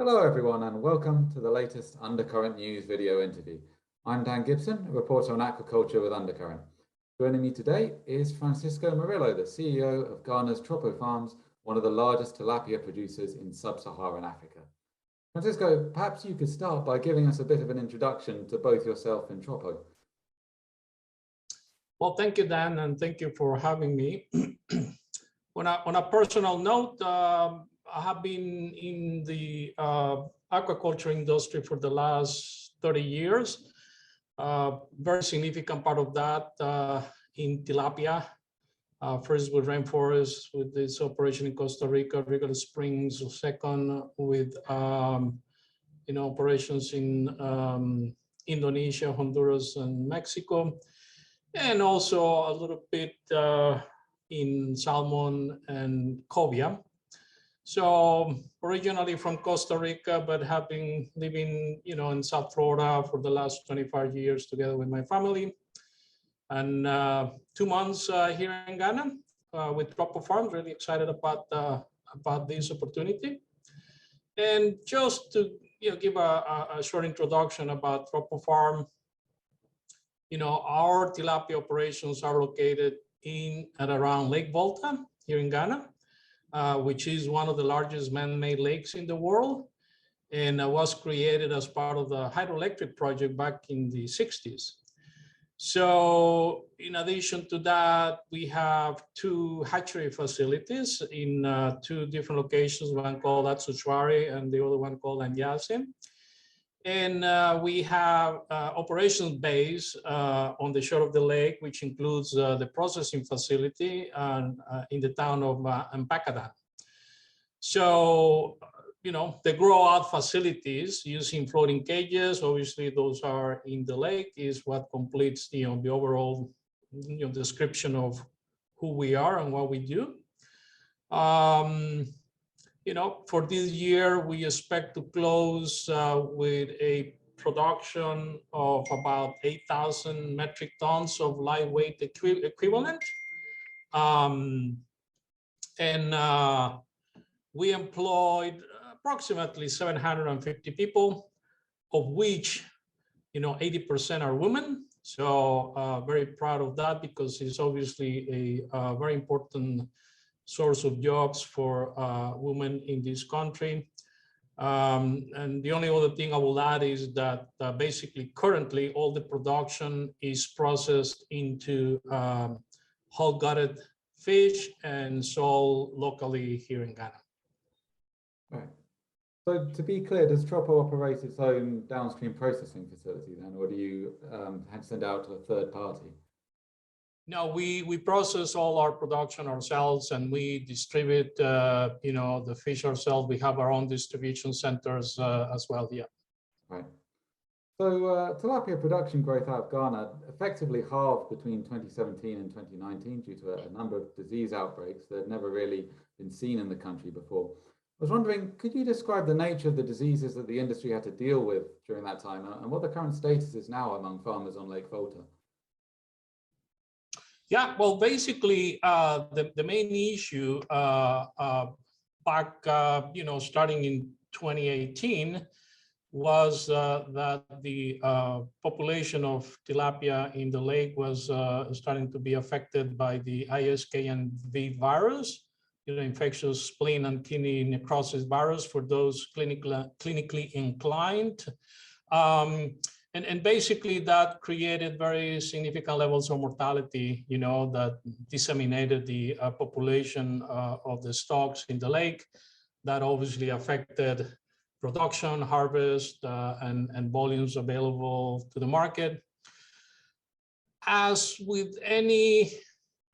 Hello everyone and welcome to the latest Undercurrent News video interview. I'm Dan Gibson, a reporter on aquaculture with Undercurrent. Joining me today is Francisco Murillo, the CEO of Ghana's Tropo Farms, one of the largest tilapia producers in sub-Saharan Africa. Francisco, perhaps you could start by giving us a bit of an introduction to both yourself and Tropo. Well, thank you, Dan, and thank you for having me. On a personal note, I have been in the aquaculture industry for the last 30 years. Very significant part of that in tilapia. First with rainforest, with this operation in Costa Rica, Regular Springs. Second with operations in Indonesia, Honduras, and Mexico, and also a little bit in salmon and cobia. So originally from Costa Rica, but have been living, in South Florida for the last 25 years together with my family. And 2 months here in Ghana with Tropo Farms. Really excited about this opportunity. And just to give a short introduction about Tropo Farm, our tilapia operations are located in and around Lake Volta here in Ghana. Which is one of the largest man-made lakes in the world, and was created as part of the hydroelectric project back in the 60s. So in addition to that, we have 2 hatchery facilities in 2 different locations, one called Atsushwari and the other one called Anyase. And we have operations base on the shore of the lake, which includes the processing facility in the town of Mpakadan. So, the grow out facilities using floating cages, obviously those are in the lake, is what completes the overall description of who we are and what we do. For this year, we expect to close with a production of about 8,000 metric tons of lightweight equivalent. We employed approximately 750 people, of which 80% are women. So very proud of that, because it's obviously a very important source of jobs for women in this country. And the only other thing I will add is that basically currently all the production is processed into whole gutted fish and sold locally here in Ghana. Right. So to be clear, does Tropo operate its own downstream processing facility then, or do you send out to a third party? No, we process all our production ourselves, and we distribute, the fish ourselves. We have our own distribution centers as well. Yeah. Right. So tilapia production growth out of Ghana effectively halved between 2017 and 2019 due to a number of disease outbreaks that had never really been seen in the country before. I was wondering, could you describe the nature of the diseases that the industry had to deal with during that time, and what the current status is now among farmers on Lake Volta? Yeah, well, basically, the main issue back, starting in 2018 was that the population of tilapia in the lake was starting to be affected by the ISKNV virus, infectious spleen and kidney necrosis virus for those clinically inclined. And basically that created very significant levels of mortality, that disseminated the population of the stocks in the lake. That obviously affected production, harvest, and volumes available to the market. As with any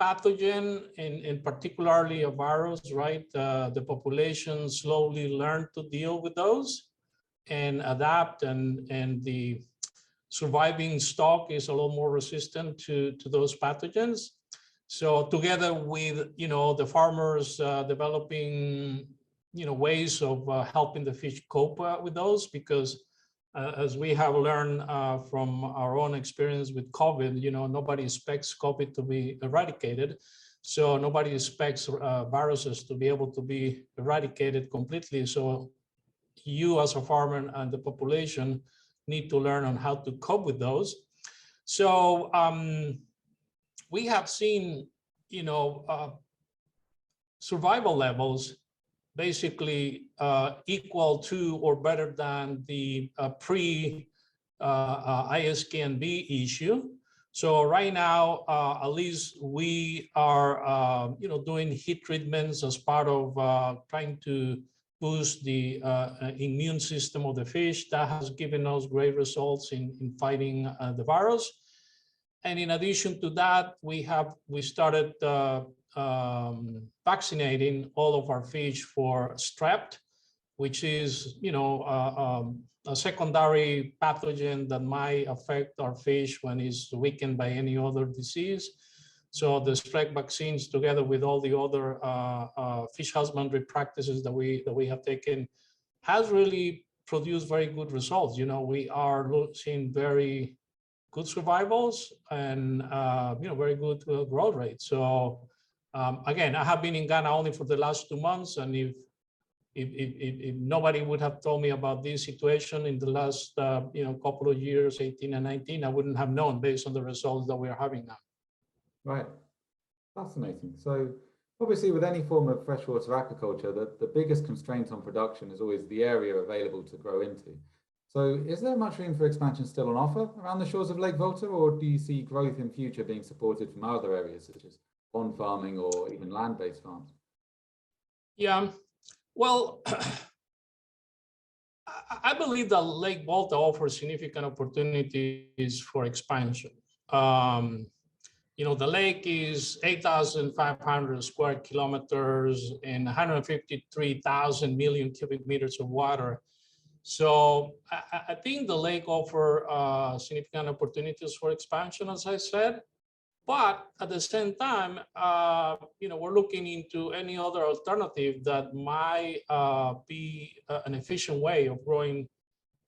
pathogen, and particularly a virus, right, the population slowly learned to deal with those and adapt, and the surviving stock is a lot more resistant to those pathogens. So together with the farmers developing ways of helping the fish cope with those, because as we have learned from our own experience with COVID, nobody expects COVID to be eradicated. So nobody expects viruses to be able to be eradicated completely. So you as a farmer and the population need to learn on how to cope with those. So we have seen, survival levels basically equal to or better than the pre-ISKNB issue. So right now, at least we are, doing heat treatments as part of trying to boost the immune system of the fish. That has given us great results in fighting the virus. And in addition to that, we started vaccinating all of our fish for strep, which is, a secondary pathogen that might affect our fish when it's weakened by any other disease. So the strep vaccines, together with all the other fish husbandry practices that we have taken, has really produced very good results. We are seeing very good survivals and very good growth rates. So again, I have been in Ghana only for the last 2 months, and if nobody would have told me about this situation in the last couple of years, 18 and 19, I wouldn't have known based on the results that we are having now. Right, fascinating. So obviously, with any form of freshwater aquaculture, the biggest constraint on production is always the area available to grow into. So is there much room for expansion still on offer around the shores of Lake Volta, or do you see growth in future being supported from other areas such as pond farming or even land-based farms? Yeah, well, I believe that Lake Volta offers significant opportunities for expansion. The lake is 8,500 square kilometers and 153,000 million cubic meters of water. So I think the lake offers significant opportunities for expansion, as I said. But at the same time, we're looking into any other alternative that might be an efficient way of growing,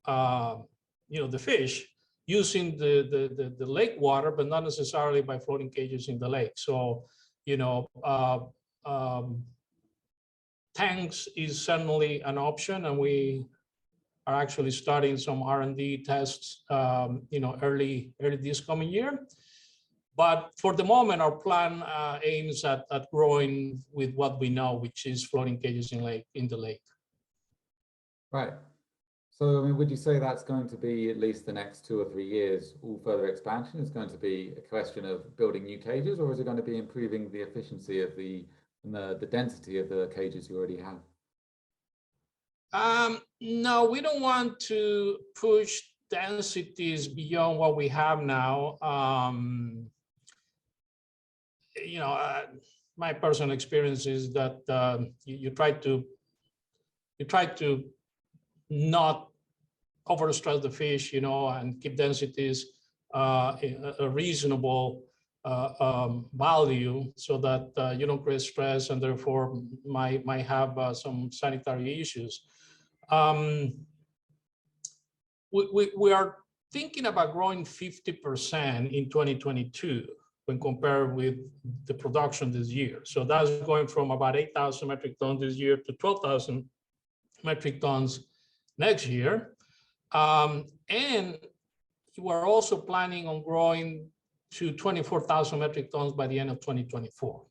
the fish using the lake water, but not necessarily by floating cages in the lake. So, tanks is certainly an option, and we are actually starting some R&D tests, early this coming year. But for the moment, our plan aims at growing with what we know, which is floating cages in the lake. Right. So, I mean, would you say that's going to be at least the next 2 or 3 years? All further expansion is going to be a question of building new cages, or is it going to be improving the efficiency of the density of the cages you already have? No, we don't want to push densities beyond what we have now. My personal experience is that you try to not overstress the fish, and keep densities a reasonable value, so that you don't create stress and therefore might have some sanitary issues. We are thinking about growing 50% in 2022 when compared with the production this year. So that's going from about 8,000 metric tons this year to 12,000 metric tons next year. And we're also planning on growing to 24,000 metric tons by the end of 2024.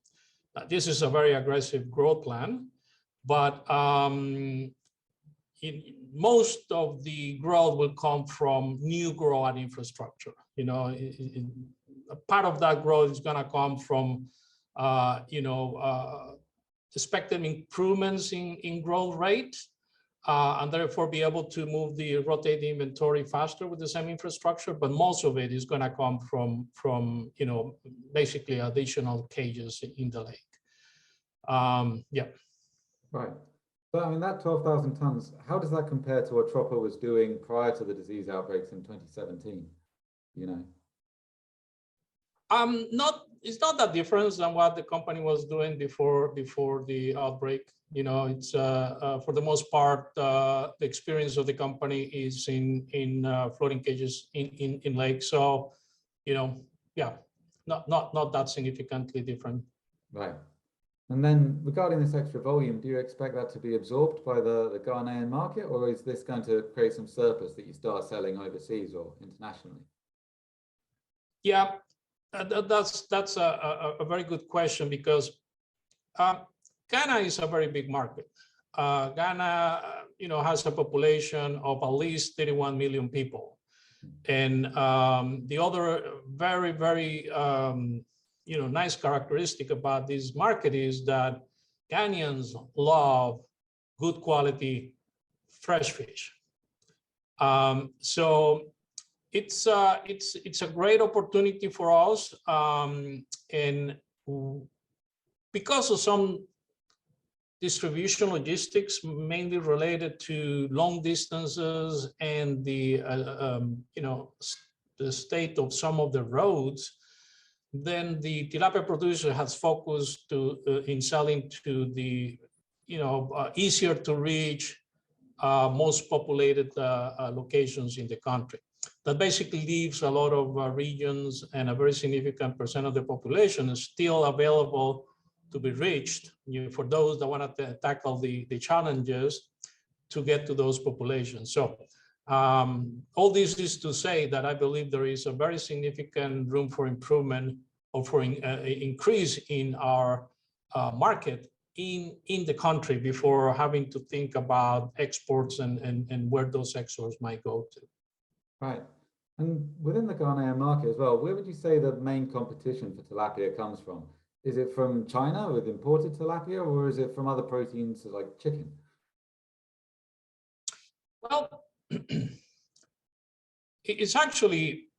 This is a very aggressive growth plan, but most of the growth will come from new grow-out infrastructure. Part of that growth is going to come from, expected improvements in growth rate, and therefore be able to move the rotate inventory faster with the same infrastructure. But most of it is going to come from basically additional cages in the lake. Yeah. Right. But I mean, that 12,000 tons, how does that compare to what Tropo was doing prior to the disease outbreaks in 2017? It's not that different than what the company was doing before the outbreak. It's for the most part, the experience of the company is in floating cages in lakes. So, yeah, not that significantly different. Right. And then regarding this extra volume, do you expect that to be absorbed by the Ghanaian market, or is this going to create some surplus that you start selling overseas or internationally? Yeah, that's a very good question, because Ghana is a very big market. Ghana, has a population of at least 31 million people. And the other very, very, nice characteristic about this market is that Ghanaians love good quality fresh fish. So it's a great opportunity for us, and because of some distribution logistics, mainly related to long distances and the state of some of the roads, then the tilapia producer has focused in selling to the easier to reach, most populated locations in the country. That basically leaves a lot of regions, and a very significant percent of the population is still available to be reached, for those that want to tackle the challenges to get to those populations. So all this is to say that I believe there is a very significant room for improvement, or for increase in our market in the country, before having to think about exports and where those exports might go to. Right. And within the Ghanaian market as well, where would you say the main competition for tilapia comes from? Is it from China with imported tilapia, or is it from other proteins like chicken? Well, it's actually,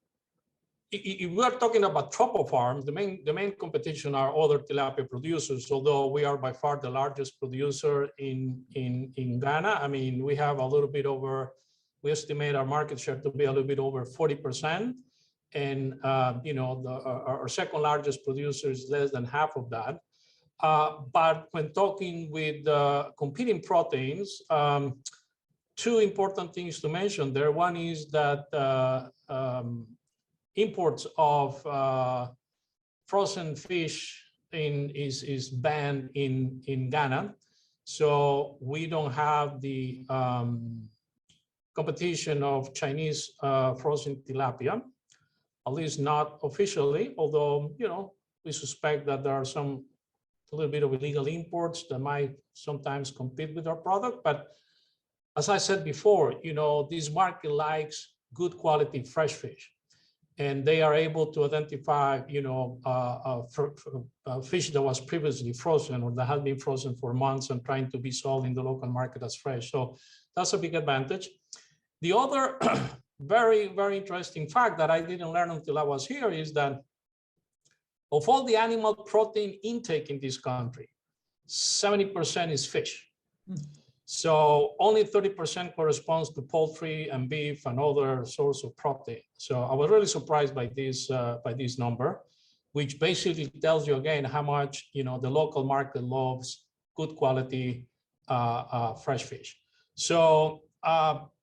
if we are talking about Tropo Farms, the main competition are other tilapia producers, although we are by far the largest producer in Ghana. I mean, we have a little bit over, we estimate our market share to be a little bit over 40%. And our second largest producer is less than half of that. But when talking with competing proteins, two important things to mention there. One is that imports of frozen fish is banned in Ghana. So we don't have the competition of Chinese frozen tilapia, at least not officially, although, we suspect that there are a little bit of illegal imports that might sometimes compete with our product. But as I said before, this market likes good quality fresh fish, and they are able to identify, fish that was previously frozen, or that had been frozen for months and trying to be sold in the local market as fresh. So that's a big advantage. The other very, very interesting fact that I didn't learn until I was here is that of all the animal protein intake in this country, 70% is fish. So only 30% corresponds to poultry and beef and other source of protein. So I was really surprised by this number, which basically tells you again how much the local market loves good quality fresh fish. So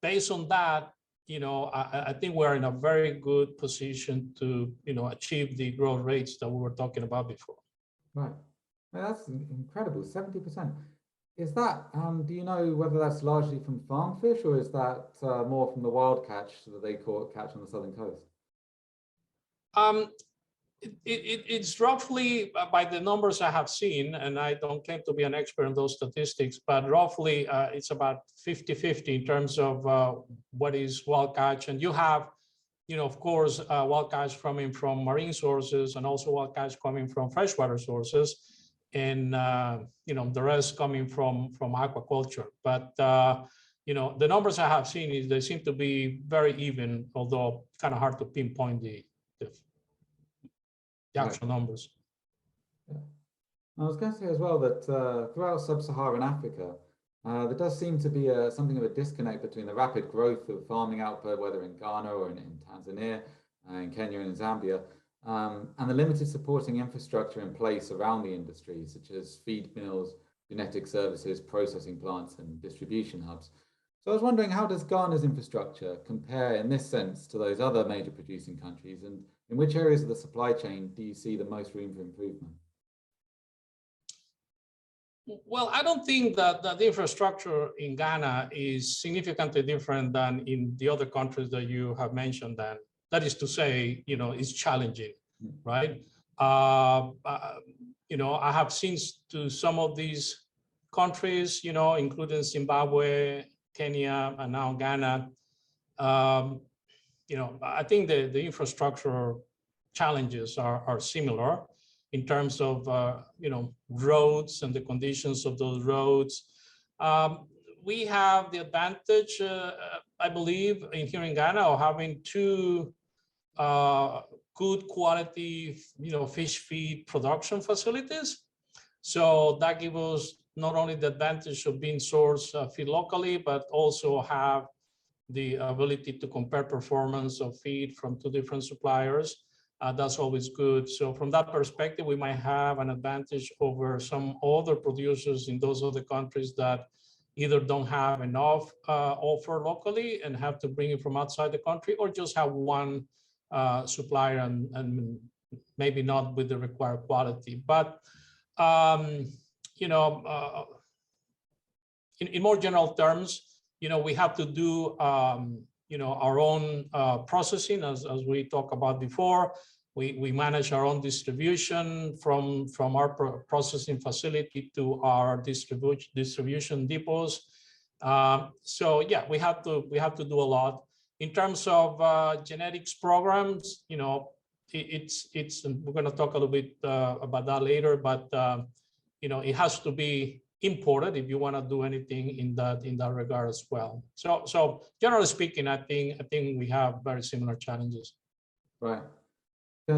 based on that, I think we're in a very good position to achieve the growth rates that we were talking about before. Right. Well, that's incredible, 70%. Is that, do you know whether that's largely from farm fish, or is that more from the wild catch that they catch on the southern coast? It's roughly, by the numbers I have seen, and I don't claim to be an expert in those statistics, but roughly it's about 50-50 in terms of what is wild catch. And you have, of course, wild catch coming from marine sources, and also wild catch coming from freshwater sources, and the rest coming from aquaculture. But the numbers I have seen is they seem to be very even, although kind of hard to pinpoint the actual numbers. Yeah. I was going to say as well that throughout sub-Saharan Africa, there does seem to be something of a disconnect between the rapid growth of farming output, whether in Ghana or in Tanzania, in Kenya and in Zambia, and the limited supporting infrastructure in place around the industry, such as feed mills, genetic services, processing plants, and distribution hubs. So I was wondering, how does Ghana's infrastructure compare in this sense to those other major producing countries, and in which areas of the supply chain do you see the most room for improvement? Well, I don't think that the infrastructure in Ghana is significantly different than in the other countries that you have mentioned. Then, that is to say, it's challenging, right? I have seen to some of these countries, including Zimbabwe, Kenya, and now Ghana. I think the infrastructure challenges are similar in terms of roads and the conditions of those roads. We have the advantage, I believe, here in Ghana of having two good quality, fish feed production facilities. So that gives us not only the advantage of being sourced feed locally, but also have the ability to compare performance of feed from two different suppliers. That's always good. So from that perspective, we might have an advantage over some other producers in those other countries that either don't have enough offer locally and have to bring it from outside the country, or just have one supplier and maybe not with the required quality. But in more general terms, we have to do our own processing, as we talked about before. We manage our own distribution from our processing facility to our distribution depots. So yeah, we have to do a lot in terms of genetics programs. It's we're going to talk a little bit about that later, but it has to be imported if you want to do anything in that regard as well. So generally speaking, I think we have very similar challenges. Right.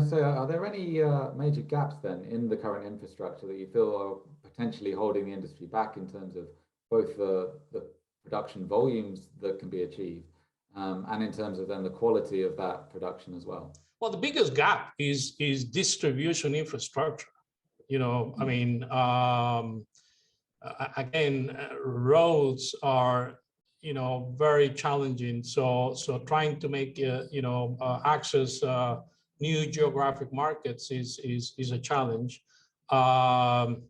So are there any major gaps then in the current infrastructure that you feel are potentially holding the industry back in terms of both the production volumes that can be achieved and in terms of then the quality of that production as well? Well, the biggest gap is distribution infrastructure. I mean, again, roads are very challenging. So trying to make access new geographic markets is a challenge. Some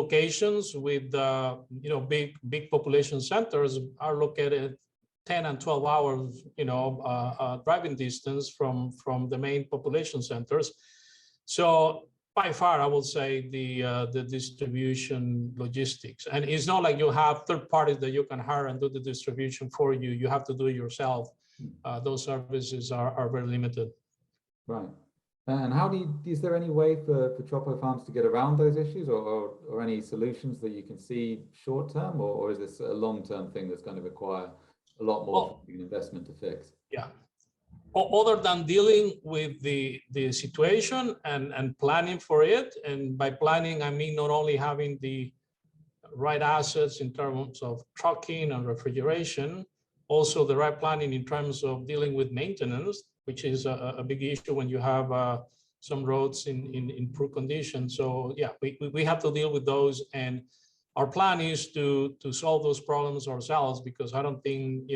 locations with big population centers are located 10 and 12 hours driving distance from the main population centers. So by far, I will say the distribution logistics, and it's not like you have third parties that you can hire and do the distribution for you. You have to do it yourself. Those services are very limited. Right. And is there any way for Tropo Farms to get around those issues, or any solutions that you can see short term, or is this a long term thing that's going to require a lot more investment to fix? Yeah. Other than dealing with the situation and planning for it, and by planning I mean not only having the right assets in terms of trucking and refrigeration, also the right planning in terms of dealing with maintenance, which is a big issue when you have some roads in poor condition. So yeah, we have to deal with those, and our plan is to solve those problems ourselves, because I don't think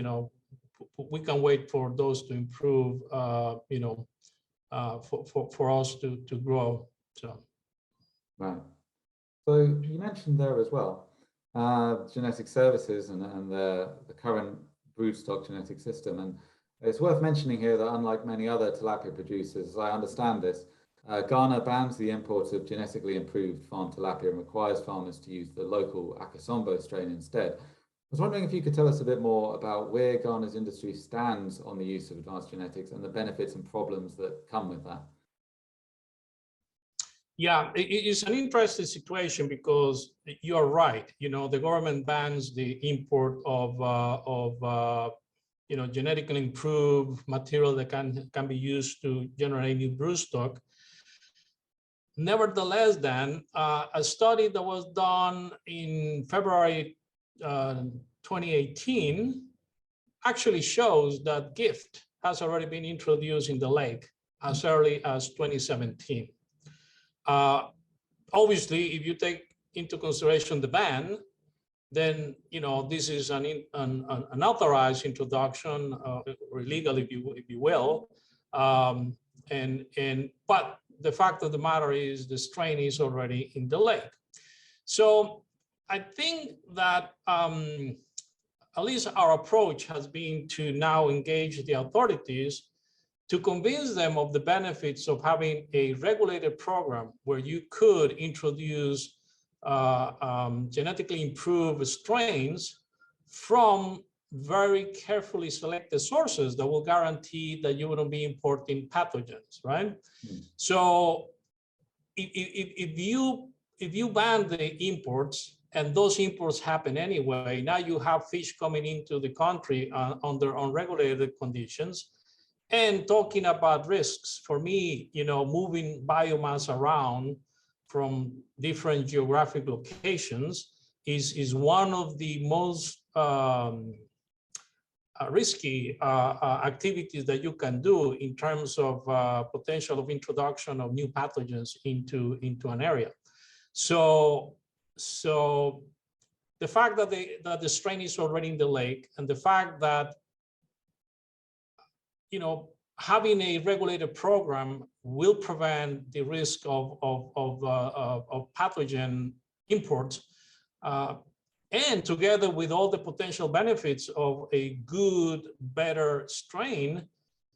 we can wait for those to improve, for us to grow. So, right. So you mentioned there as well, genetic services and the current broodstock genetic system, and it's worth mentioning here that unlike many other tilapia producers, as I understand this, Ghana bans the import of genetically improved farm tilapia and requires farmers to use the local Akosombo strain instead. I was wondering if you could tell us a bit more about where Ghana's industry stands on the use of advanced genetics and the benefits and problems that come with that. Yeah, it's an interesting situation because you're right. The government bans the import of genetically improved material that can be used to generate new broodstock. Nevertheless, then a study that was done in February 2018 actually shows that gift has already been introduced in the lake as early as 2017. Obviously, if you take into consideration the ban, then this is an unauthorized introduction, or illegal, if you will. But the fact of the matter is the strain is already in the lake. So I think that at least our approach has been to now engage the authorities to convince them of the benefits of having a regulated program where you could introduce genetically improved strains from very carefully selected sources that will guarantee that you wouldn't be importing pathogens, right? So if you ban the imports and those imports happen anyway, now you have fish coming into the country under unregulated conditions. And talking about risks, for me, moving biomass around from different geographic locations is one of the most risky activities that you can do in terms of potential of introduction of new pathogens into an area. So the fact that the strain is already in the lake, and the fact that having a regulated program will prevent the risk of pathogen imports, and together with all the potential benefits of a good, better strain,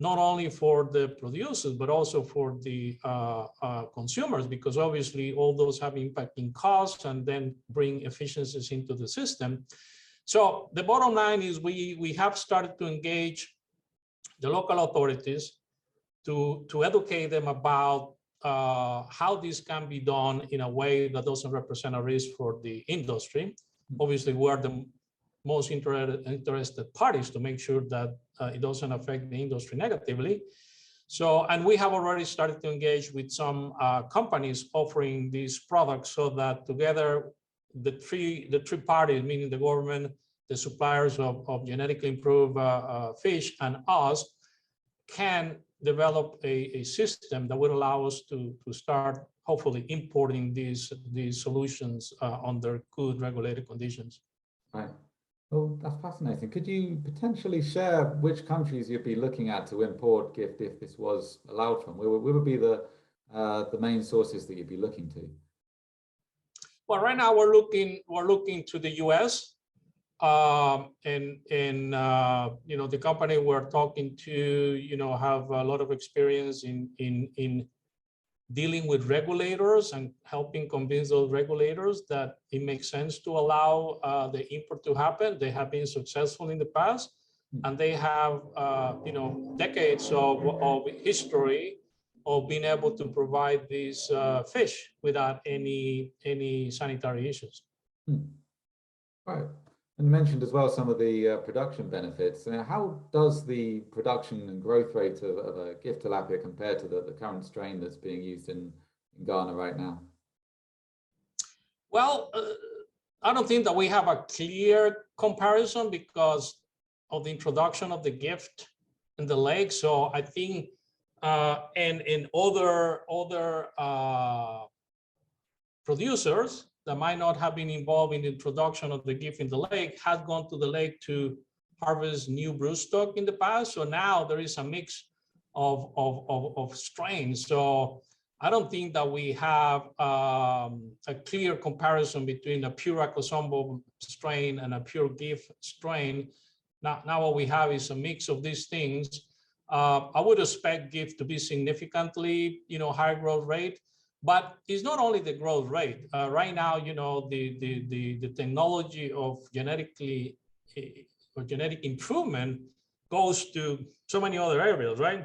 not only for the producers, but also for the consumers, because obviously all those have impact in costs and then bring efficiencies into the system. So the bottom line is we have started to engage the local authorities to educate them about how this can be done in a way that doesn't represent a risk for the industry. Obviously, we are the most interested parties to make sure that it doesn't affect the industry negatively. So, and we have already started to engage with some companies offering these products, so that together the three parties, meaning the government, the suppliers of genetically improved fish, and us, can develop a system that would allow us to start hopefully importing these solutions under good regulated conditions. Right. Well, that's fascinating. Could you potentially share which countries you'd be looking at to import gift if this was allowed from? Where would be the main sources that you'd be looking to? Well, right now we're looking to the U.S. And the company we're talking to, have a lot of experience in dealing with regulators and helping convince those regulators that it makes sense to allow the import to happen. They have been successful in the past, and they have decades of history of being able to provide these fish without any sanitary issues. Right. And you mentioned as well some of the production benefits. How does the production and growth rate of a gift tilapia compare to the current strain that's being used in Ghana right now? Well, I don't think that we have a clear comparison because of the introduction of the gift in the lake. So I think and in other producers that might not have been involved in the introduction of the gift in the lake had gone to the lake to harvest new broodstock in the past. So now there is a mix of strains. So I don't think that we have a clear comparison between a pure Acosombo strain and a pure gift strain. Now what we have is a mix of these things. I would expect gift to be significantly, higher growth rate. But it's not only the growth rate. Right now, the technology of genetic improvement goes to so many other areas, right?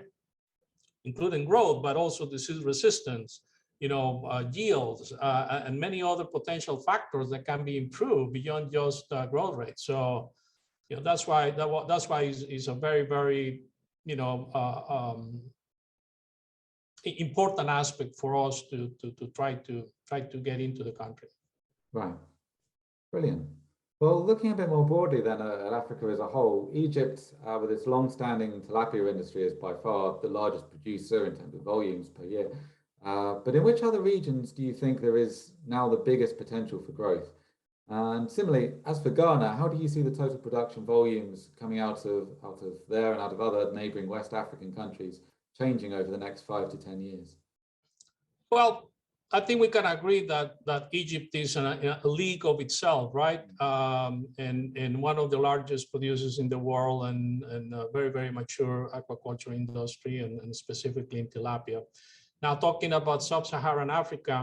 Including growth, but also disease resistance, yields, and many other potential factors that can be improved beyond just growth rate. So, that's why it's a very, very, important aspect for us to try to get into the country. Right. Brilliant. Well, looking a bit more broadly then at Africa as a whole, Egypt, with its long-standing tilapia industry, is by far the largest producer in terms of volumes per year. But in which other regions do you think there is now the biggest potential for growth? And similarly, as for Ghana, how do you see the total production volumes coming out of there and out of other neighboring West African countries changing over the next 5 to 10 years? Well, I think we can agree that Egypt is in a league of itself, right? And one of the largest producers in the world, and a very, very mature aquaculture industry, and specifically in tilapia. Now, talking about sub-Saharan Africa,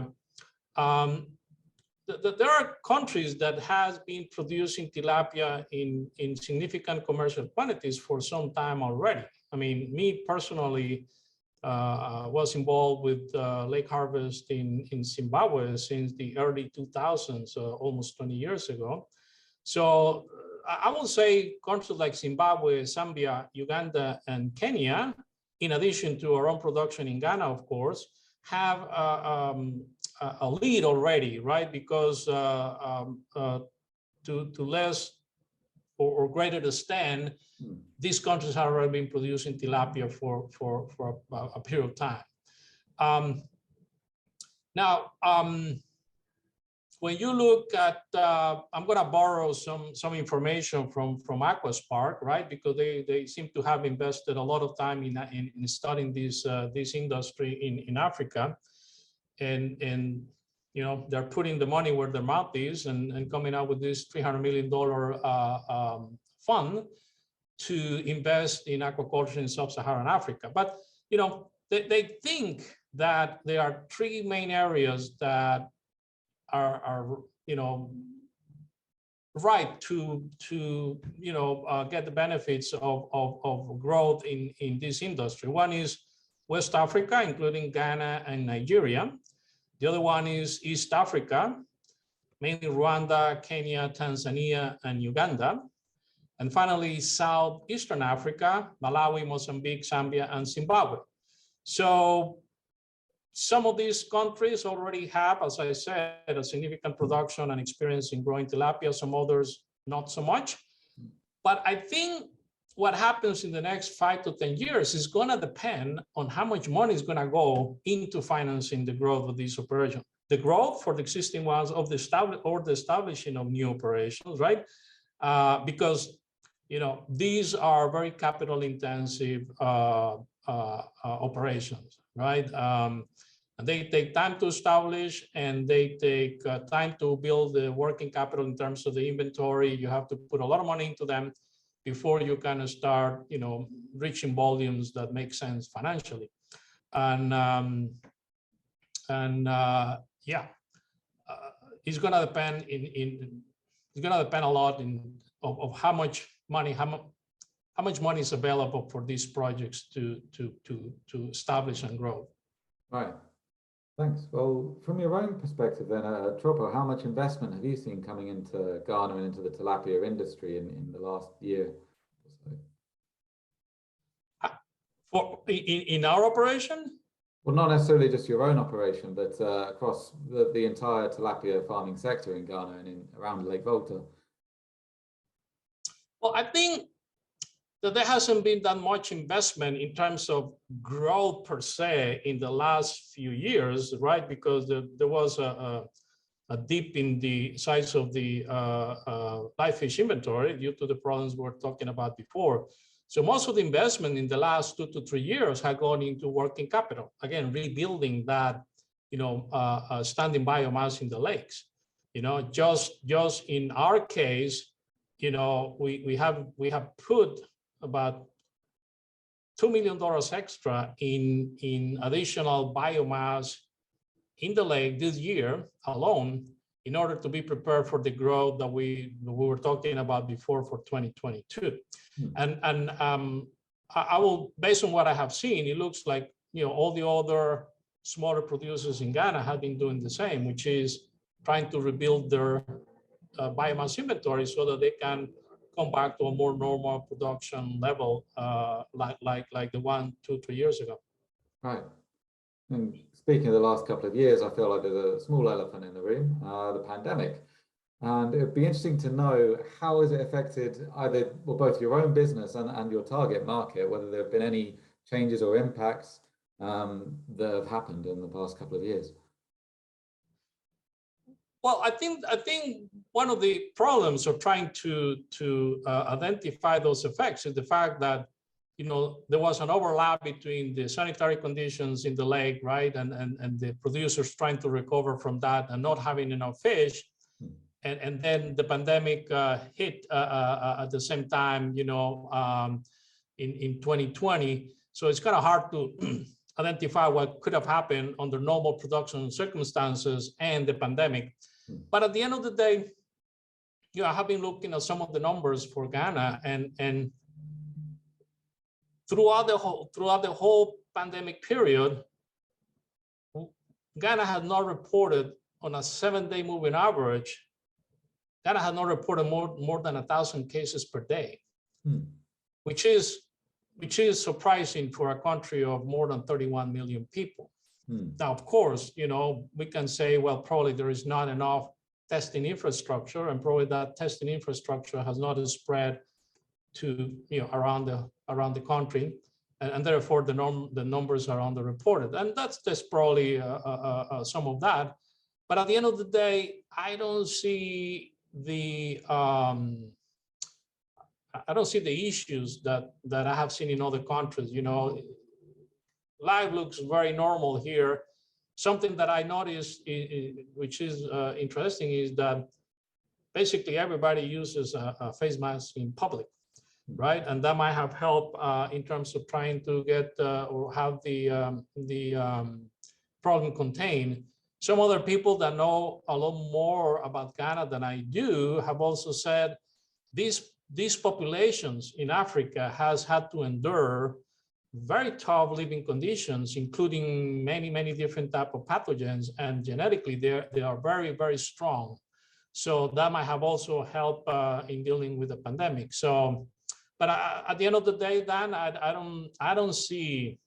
there are countries that has been producing tilapia in significant commercial quantities for some time already. I mean, me personally, was involved with lake harvest in Zimbabwe since the early 2000s, almost 20 years ago. So I would say countries like Zimbabwe, Zambia, Uganda, and Kenya, in addition to our own production in Ghana, of course, have a lead already, right? Because to less or greater extent, these countries have already been producing tilapia for a period of time. Now, when you look at, I'm going to borrow some information from Aquaspark, right? Because they seem to have invested a lot of time in studying this industry in Africa, and you know, they're putting the money where their mouth is, and coming out with this $300 million fund to invest in aquaculture in sub-Saharan Africa. But you know, they think that there are three main areas that are you know, right to you know, get the benefits of growth in this industry. One is West Africa, including Ghana and Nigeria. The other one is East Africa, mainly Rwanda, Kenya, Tanzania, and Uganda. And finally, Southeastern Africa, Malawi, Mozambique, Zambia, and Zimbabwe. So some of these countries already have, as I said, a significant production and experience in growing tilapia, some others not so much. But I think what happens in the next 5 to 10 years is going to depend on how much money is going to go into financing the growth of these operations. The growth for the existing ones of the establishing of new operations, right? Because you know, these are very capital intensive operations, right? And they take time to establish, and they take time to build the working capital in terms of the inventory. You have to put a lot of money into them before you can start, you know, reaching volumes that make sense financially. And yeah, it's going to depend it's going to depend a lot of how much money, how much money is available for these projects to establish and grow. Right. Thanks. Well, from your own perspective then, Tropo, how much investment have you seen coming into Ghana and into the tilapia industry in the last year or so? In our operation? Well, not necessarily just your own operation, but across the entire tilapia farming sector in Ghana and around Lake Volta. Well, I think that there hasn't been that much investment in terms of growth per se in the last few years, right? Because there was a dip in the size of the live fish inventory due to the problems we were talking about before. So most of the investment in the last 2 to 3 years had gone into working capital. Again, rebuilding that, you know, standing biomass in the lakes. You know, just in our case, you know, we have put about $2 million extra in additional biomass in the lake this year alone, in order to be prepared for the growth that we were talking about before for 2022. And I will, based on what I have seen, it looks like, you know, all the other smaller producers in Ghana have been doing the same, which is trying to rebuild their biomass inventory so that they can come back to a more normal production level, like the 1, 2, 3 years ago. Right. And speaking of the last couple of years, I feel like there's a small elephant in the room, the pandemic. And it would be interesting to know, how has it affected either, well, both your own business and your target market, whether there have been any changes or impacts that have happened in the past couple of years? Well, I think one of the problems of trying to identify those effects is the fact that, there was an overlap between the sanitary conditions in the lake, right, and the producers trying to recover from that and not having enough fish, and then the pandemic hit at the same time, in 2020. So it's kind of hard to identify what could have happened under normal production circumstances and the pandemic. But at the end of the day, I have been looking at some of the numbers for Ghana, and throughout the whole pandemic period, Ghana had not reported on a 7-day moving average. Ghana had not reported more than 1,000 cases per day, which is surprising for a country of more than 31 million people. Now, of course, we can say, well, probably there is not enough testing infrastructure, and probably that testing infrastructure has not spread to around the country, and therefore the numbers are underreported, and that's probably some of that. But at the end of the day, I don't see the issues that I have seen in other countries. Life looks very normal here. Something that I noticed, which is interesting, is that basically everybody uses a face mask in public, right? And that might have helped in terms of trying to get or have the problem contained. Some other people that know a lot more about Ghana than I do have also said these populations in Africa has had to endure very tough living conditions, including many different types of pathogens, and genetically they are very, very strong. So that might have also helped in dealing with the pandemic. So, but at the end of the day, Dan, I don't see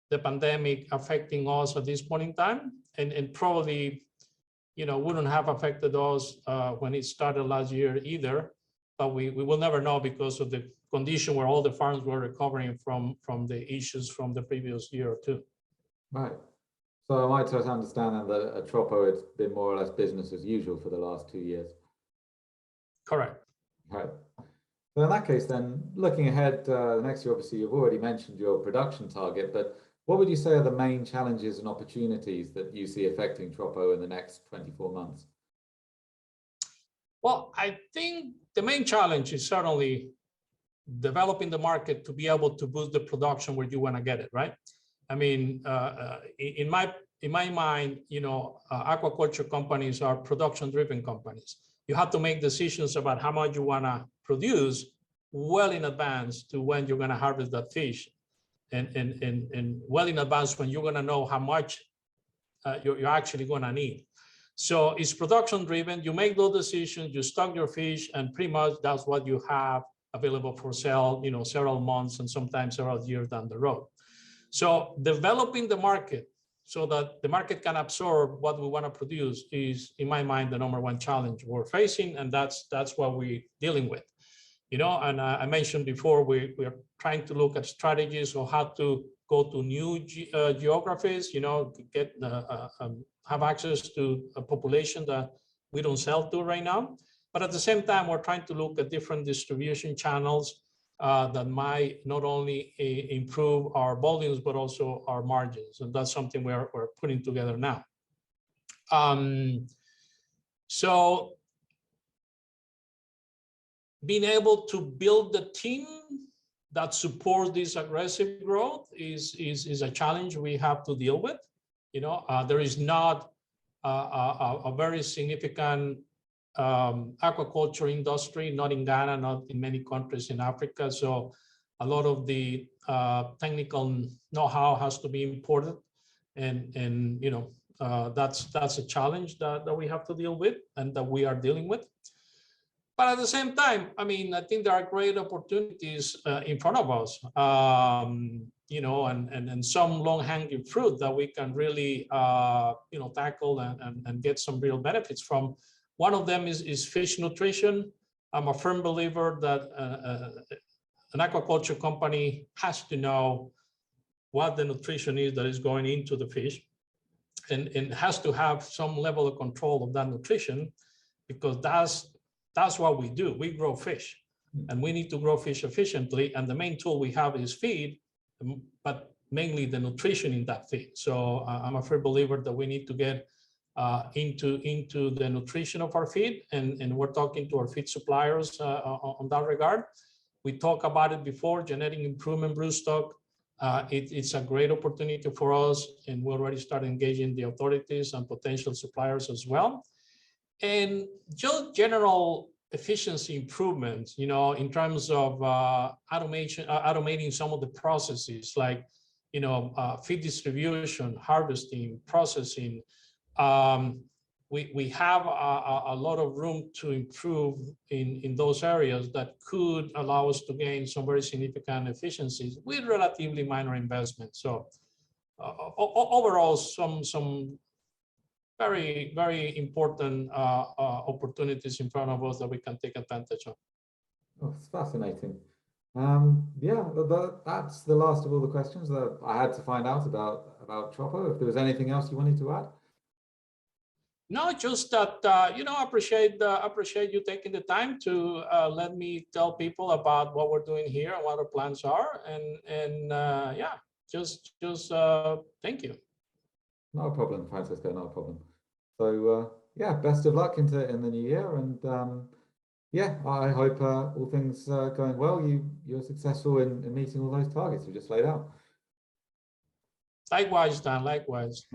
the pandemic affecting us at this point in time, and probably wouldn't have affected us when it started last year either. But we will never know because of the condition where all the farms were recovering from the issues from the previous year or two. Right. So am I to understand that at Tropo it's been more or less business as usual for the last 2 years? Correct. Right. So in that case, then, looking ahead next year, obviously you've already mentioned your production target, but what would you say are the main challenges and opportunities that you see affecting Tropo in the next 24 months? Well, I think the main challenge is certainly developing the market to be able to boost the production where you want to get it, right? I mean, in my mind, aquaculture companies are production-driven companies. You have to make decisions about how much you want to produce well in advance to when you're going to harvest that fish, and well in advance when you're going to know how much you're actually going to need. So it's production driven. You make those decisions, you stock your fish, and pretty much that's what you have available for sale, several months and sometimes several years down the road. So developing the market so that the market can absorb what we want to produce is, in my mind, the number one challenge we're facing, and that's what we're dealing with. And I mentioned before, we're trying to look at strategies of how to go to new geographies, get have access to a population that we don't sell to right now. But at the same time, we're trying to look at different distribution channels that might not only improve our volumes, but also our margins. And that's something we're putting together now. So being able to build the team that supports this aggressive growth is a challenge we have to deal with. There is not a very significant aquaculture industry, not in Ghana, not in many countries in Africa. So a lot of the technical know-how has to be imported, and that's a challenge that we have to deal with and that we are dealing with. But at the same time, I think there are great opportunities in front of us, and some long-hanging fruit that we can really, tackle and get some real benefits from. One of them is fish nutrition. I'm a firm believer that an aquaculture company has to know what the nutrition is that is going into the fish, and has to have some level of control of that nutrition, because that's what we do. We grow fish. and we need to grow fish efficiently. And the main tool we have is feed, but mainly the nutrition in that feed. So I'm a firm believer that we need to get into the nutrition of our feed, and we're talking to our feed suppliers on that regard. We talked about it before, genetic improvement broodstock. It's a great opportunity for us, and we already started engaging the authorities and potential suppliers as well. And just general efficiency improvements, in terms of automating some of the processes, like, feed distribution, harvesting, processing. We have a lot of room to improve in those areas that could allow us to gain some very significant efficiencies with relatively minor investments. So overall, some very, very important opportunities in front of us that we can take advantage of. Oh, it's fascinating. Yeah, that's the last of all the questions that I had to find out about Tropo. If there was anything else you wanted to add? No, just that, appreciate you taking the time to let me tell people about what we're doing here and what our plans are. And yeah, just thank you. No problem, Francisco, no problem. So yeah, best of luck in the new year. And yeah, I hope all things going well. You're successful in meeting all those targets you just laid out. Likewise, Dan, likewise.